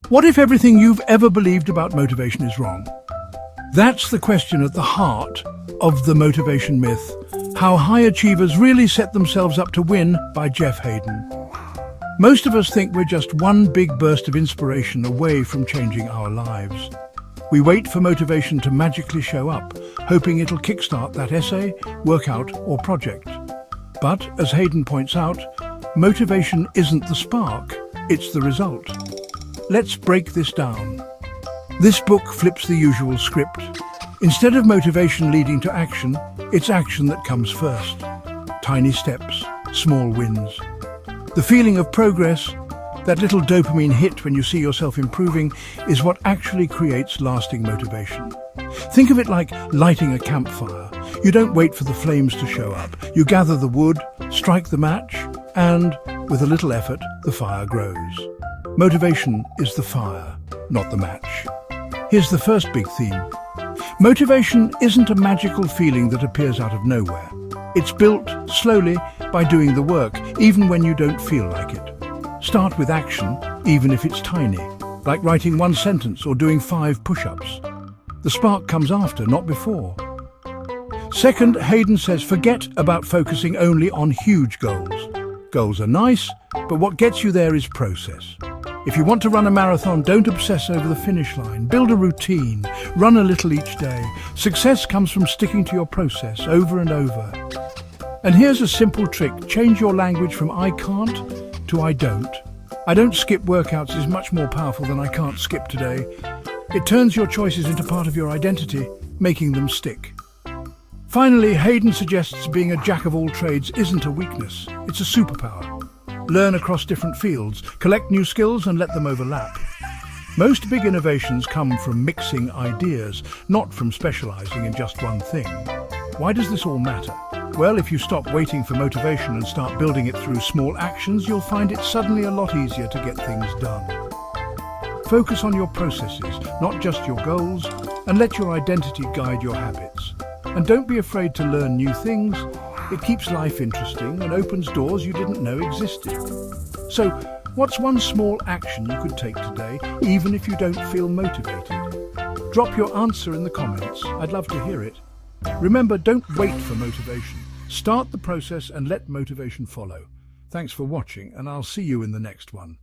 What if everything you've ever believed about motivation is wrong? That's the question at the heart of the motivation myth. How high achievers really set themselves up to win, by Jeff Haden. Most of us think we're just one big burst of inspiration away from changing our lives. We wait for motivation to magically show up, hoping it'll kickstart that essay, workout, or project. But, as Haden points out, motivation isn't the spark, it's the result. Let's break this down. This book flips the usual script. Instead of motivation leading to action, it's action that comes first. Tiny steps, small wins. The feeling of progress, that little dopamine hit when you see yourself improving, is what actually creates lasting motivation. Think of it like lighting a campfire. You don't wait for the flames to show up. You gather the wood, strike the match, and, with a little effort, the fire grows. Motivation is the fire, not the match. Here's the first big theme. Motivation isn't a magical feeling that appears out of nowhere. It's built slowly by doing the work, even when you don't feel like it. Start with action, even if it's tiny, like writing one sentence or doing 5 push-ups. The spark comes after, not before. Second, Haden says forget about focusing only on huge goals. Goals are nice, but what gets you there is process. If you want to run a marathon, don't obsess over the finish line. Build a routine. Run a little each day. Success comes from sticking to your process over and over. And here's a simple trick. Change your language from I can't to I don't. I don't skip workouts is much more powerful than I can't skip today. It turns your choices into part of your identity, making them stick. Finally, Haden suggests being a jack of all trades isn't a weakness, it's a superpower. Learn across different fields, collect new skills and let them overlap. Most big innovations come from mixing ideas, not from specializing in just one thing. Why does this all matter? Well, if you stop waiting for motivation and start building it through small actions, you'll find it suddenly a lot easier to get things done. Focus on your processes, not just your goals, and let your identity guide your habits. And don't be afraid to learn new things. It keeps life interesting and opens doors you didn't know existed. So, what's one small action you could take today, even if you don't feel motivated? Drop your answer in the comments. I'd love to hear it. Remember, don't wait for motivation. Start the process and let motivation follow. Thanks for watching, and I'll see you in the next one.